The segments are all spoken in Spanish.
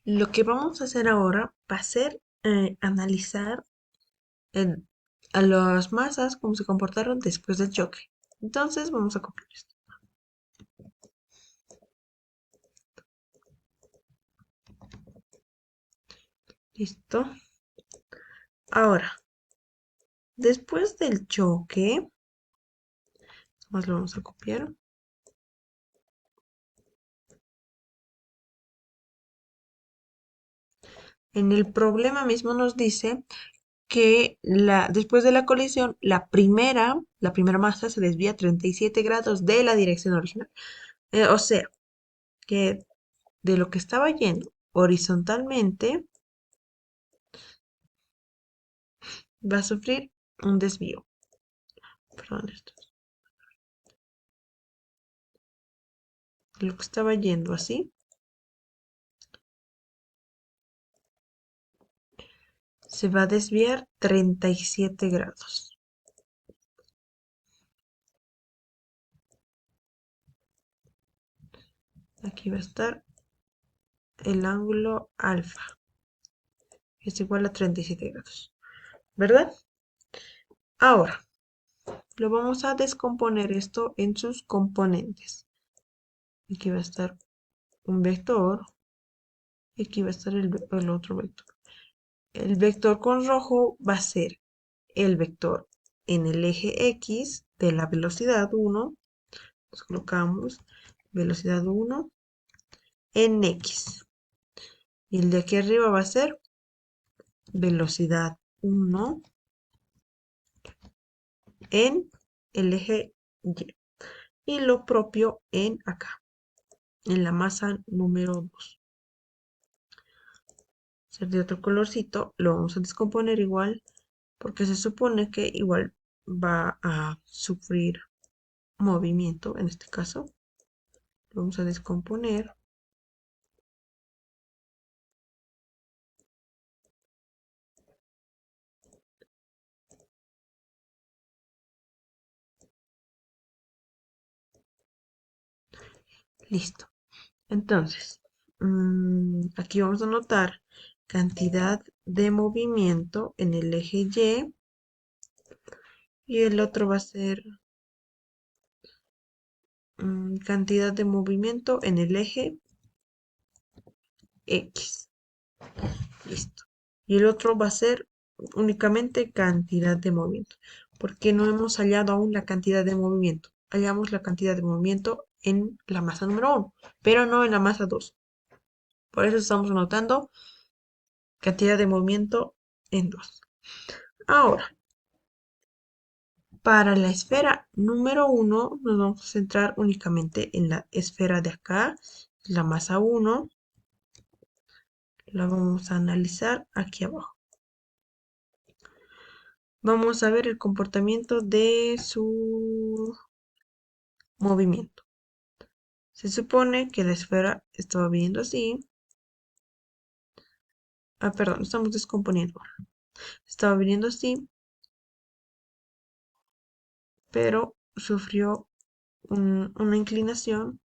Lo que vamos a hacer ahora va a ser analizar el- a las masas, cómo se comportaron después del choque. Entonces vamos a copiar esto. Listo. Ahora, después del choque, más lo vamos a copiar. En el problema mismo nos dice que después de la colisión, la primera masa se desvía 37 grados de la dirección original. O sea, que de lo que estaba yendo horizontalmente va a sufrir un desvío. Perdón, esto. De lo que estaba yendo así, se va a desviar 37 grados. Aquí va a estar el ángulo alfa, que es igual a 37 grados, ¿verdad? Ahora, lo vamos a descomponer esto en sus componentes. Aquí va a estar un vector y aquí va a estar el otro vector. El vector con rojo va a ser el vector en el eje X de la velocidad 1. Nos colocamos velocidad 1 en X. Y el de aquí arriba va a ser velocidad 1 en el eje Y. Y lo propio en acá, en la masa número 2. Ser de otro colorcito, lo vamos a descomponer igual, porque se supone que igual va a sufrir movimiento, en este caso. Lo vamos a descomponer. Listo. Entonces, aquí vamos a notar cantidad de movimiento en el eje y el otro va a ser cantidad de movimiento en el eje X. Listo. Y el otro va a ser únicamente cantidad de movimiento, porque no hemos hallado aún la cantidad de movimiento. Hallamos la cantidad de movimiento en la masa número 1, pero no en la masa 2. Por eso estamos anotando cantidad de movimiento en 2. Ahora, para la esfera número 1 nos vamos a centrar únicamente en la esfera de acá, la masa 1. La vamos a analizar aquí abajo. Vamos a ver el comportamiento de su movimiento. Se supone que la esfera estaba viniendo así. Perdón, estamos descomponiendo ahora. Estaba viniendo así, pero sufrió una inclinación.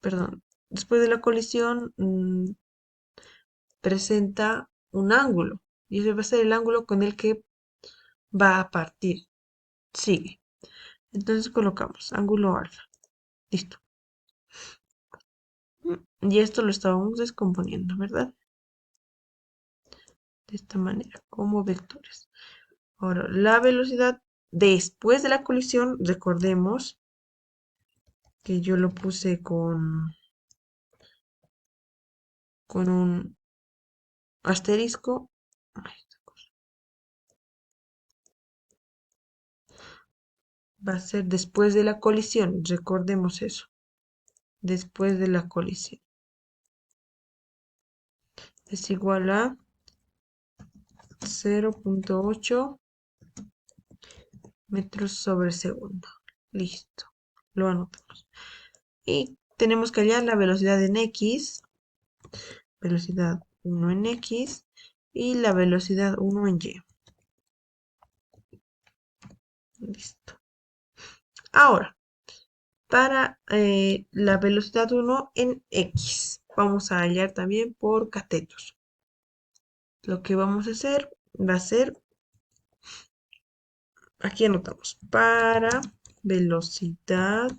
Perdón, después de la colisión presenta un ángulo. Y ese va a ser el ángulo con el que va a partir. Sigue. Entonces colocamos ángulo alfa. Listo. Y esto lo estábamos descomponiendo, ¿verdad? De esta manera, como vectores. Ahora, la velocidad después de la colisión, recordemos que yo lo puse con un asterisco. Va a ser después de la colisión, recordemos eso. Después de la colisión. Es igual a 0.8 metros sobre segundo. Listo. Lo anotamos. Y tenemos que hallar la velocidad en X, velocidad 1 en X y la velocidad 1 en Y. Listo. Ahora, para la velocidad 1 en X. Vamos a hallar también por catetos. Lo que vamos a hacer va a ser, aquí anotamos, para velocidad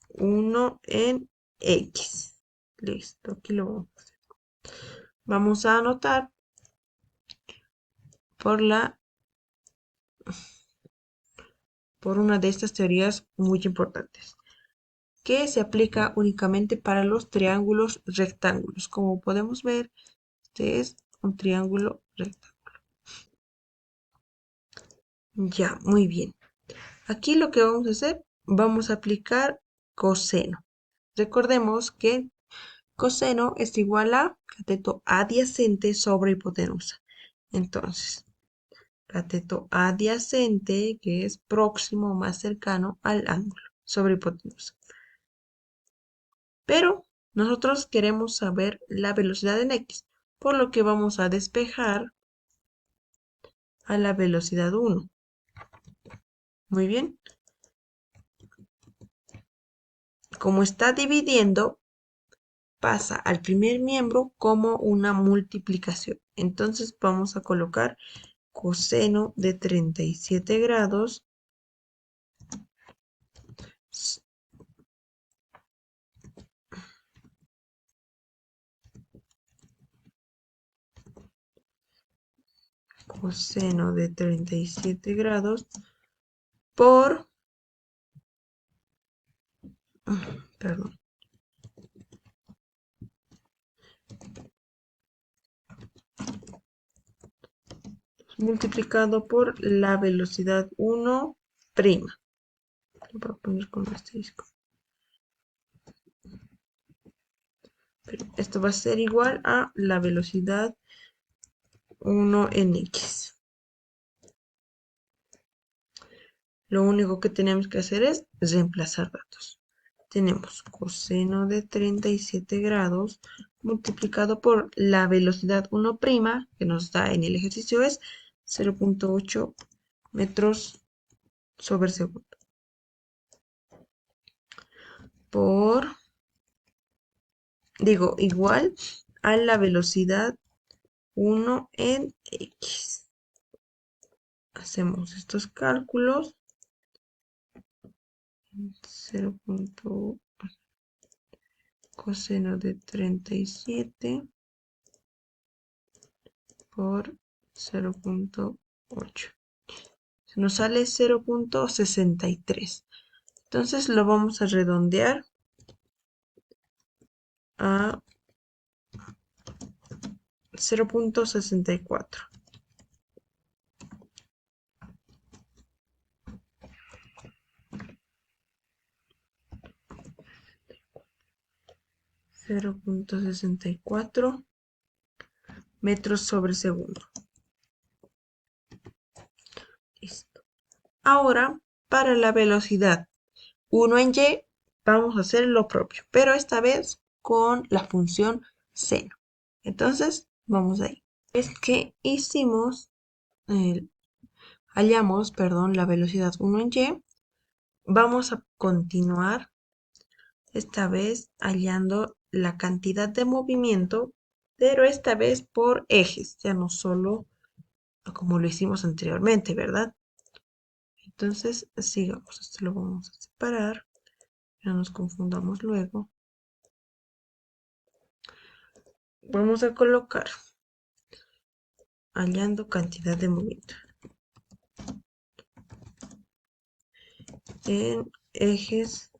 1 en X. Listo, aquí lo vamos a hacer. Vamos a anotar por por una de estas teorías muy importantes, que se aplica únicamente para los triángulos rectángulos. Como podemos ver, este es un triángulo rectángulo. Ya, muy bien. Aquí lo que vamos a hacer, vamos a aplicar coseno. Recordemos que coseno es igual a cateto adyacente sobre hipotenusa. Entonces, cateto adyacente, que es próximo o más cercano al ángulo, sobre hipotenusa. Pero nosotros queremos saber la velocidad en X, por lo que vamos a despejar a la velocidad 1. Muy bien. Como está dividiendo, pasa al primer miembro como una multiplicación. Entonces vamos a colocar coseno de 37 grados coseno de 37 grados por, perdón, multiplicado por la velocidad 1 prima. Voy a poner con asterisco. Pero esto va a ser igual a la velocidad 1 en X. Lo único que tenemos que hacer es reemplazar datos. Tenemos coseno de 37 grados multiplicado por la velocidad 1' que nos da en el ejercicio es 0.8 metros sobre segundo. Igual a la velocidad 1 en X. Hacemos estos cálculos. 0. Coseno de 37 por 0.8. Nos sale 0.63. Entonces lo vamos a redondear a 0.64. 0.64 metros sobre segundo. Listo. Ahora, para la velocidad 1 en Y, vamos a hacer lo propio, pero esta vez con la función seno. Entonces, vamos ahí. Es que hallamos, la velocidad 1 en Y. Vamos a continuar esta vez hallando la cantidad de movimiento, pero esta vez por ejes, ya no solo como lo hicimos anteriormente, ¿verdad? Entonces, sigamos. Esto lo vamos a separar, no nos confundamos luego. Vamos a colocar hallando cantidad de movimiento en ejes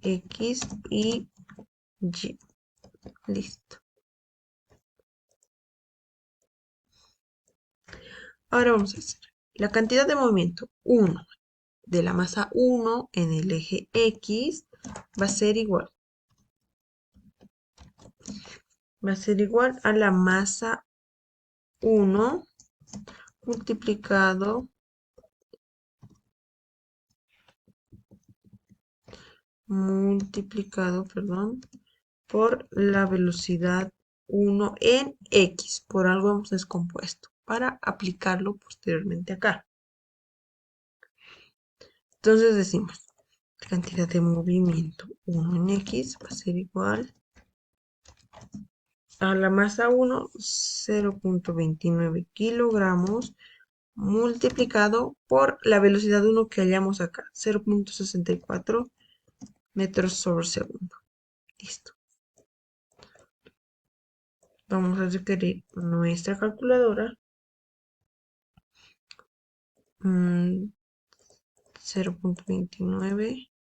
X y Y. Listo. Ahora vamos a hacer la cantidad de movimiento 1 de la masa 1 en el eje X va a ser igual. Va a ser igual a la masa 1 multiplicado por la velocidad 1 en X. Por algo hemos descompuesto para aplicarlo posteriormente acá. Entonces decimos, la cantidad de movimiento 1 en X va a ser igual a la masa 1, 0.29 kilogramos, multiplicado por la velocidad 1 que hallamos acá, 0.64 metros sobre segundo. Listo. Vamos a requerir nuestra calculadora. 0.29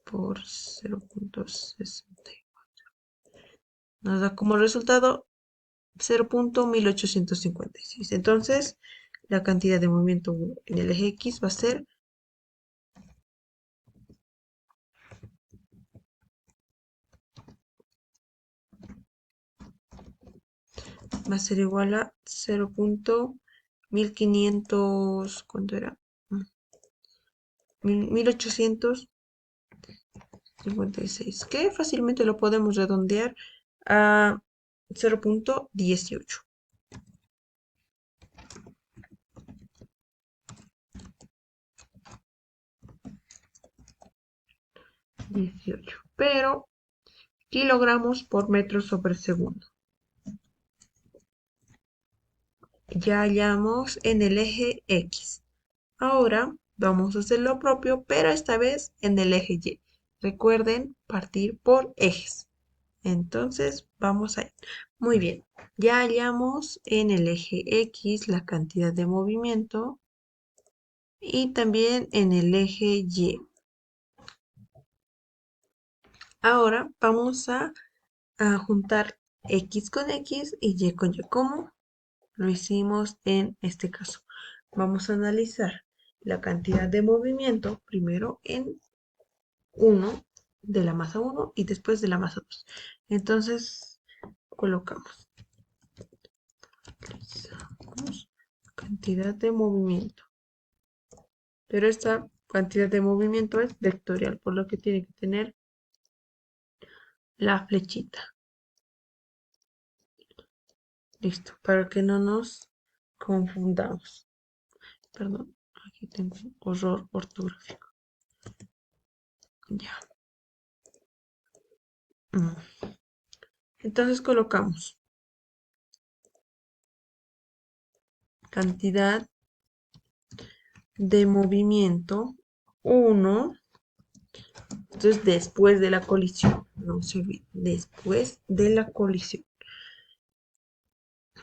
por 0.64. Nos da como resultado 0.1856. Entonces, la cantidad de movimiento en el eje X va a ser igual a 0.1500, ¿cuánto era? 1856, que fácilmente lo podemos redondear a 0.18. 18. Pero kilogramos por metro sobre segundo. Ya hallamos en el eje X. Ahora vamos a hacer lo propio, pero esta vez en el eje Y. Recuerden partir por ejes. Entonces vamos a ir. Muy bien. Ya hallamos en el eje X la cantidad de movimiento y también en el eje Y. Ahora vamos a juntar X con X y Y con Y. ¿Cómo lo hicimos en este caso? Vamos a analizar la cantidad de movimiento primero en 1 de la masa 1 y después de la masa 2. Entonces colocamos cantidad de movimiento. Pero esta cantidad de movimiento es vectorial, por lo que tiene que tener la flechita. Listo, para que no nos confundamos. Perdón, aquí tengo un error ortográfico. Ya. Entonces colocamos cantidad de movimiento 1. Entonces después de la colisión. No se olviden, después de la colisión.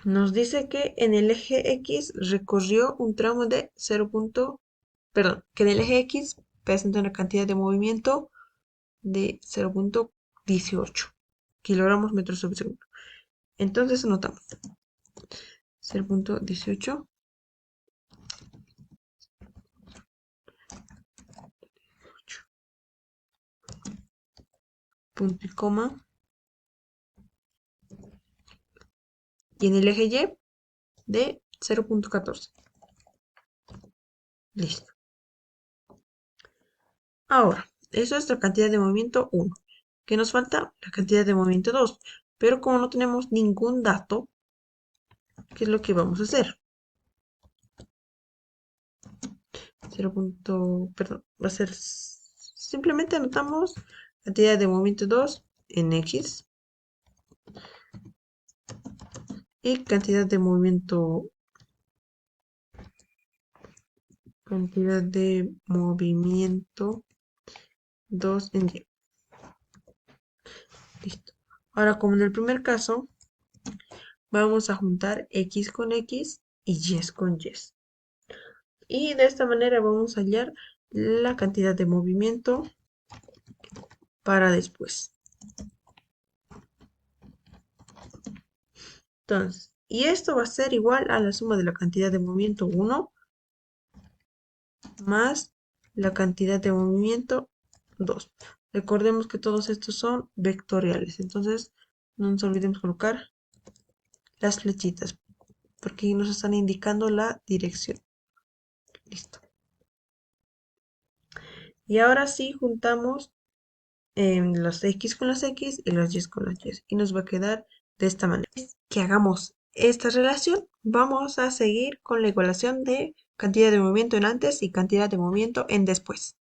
Nos dice que en el eje X recorrió un tramo de 0. Perdón, que en el eje X presenta una cantidad de movimiento de 0.18 kilogramos metros sobre segundo. Entonces anotamos 0.18 punto y coma, y en el eje Y de 0.14. Listo. Ahora, eso es la cantidad de movimiento 1. ¿Qué nos falta? La cantidad de movimiento 2. Pero como no tenemos ningún dato, ¿qué es lo que vamos a hacer? 0. Perdón, va a ser simplemente anotamos cantidad de movimiento 2 en X y cantidad de movimiento 2 en Y. Listo. Ahora, como en el primer caso, vamos a juntar X con X y Y con Y. Y de esta manera vamos a hallar la cantidad de movimiento para después. Entonces, y esto va a ser igual a la suma de la cantidad de movimiento 1 más la cantidad de movimiento 2. Recordemos que todos estos son vectoriales, entonces no nos olvidemos colocar las flechitas, porque nos están indicando la dirección. Listo. Y ahora sí juntamos los X con las X y los Y con las Y. Y nos va a quedar de esta manera. Que hagamos esta relación, vamos a seguir con la igualación de cantidad de movimiento en antes y cantidad de movimiento en después.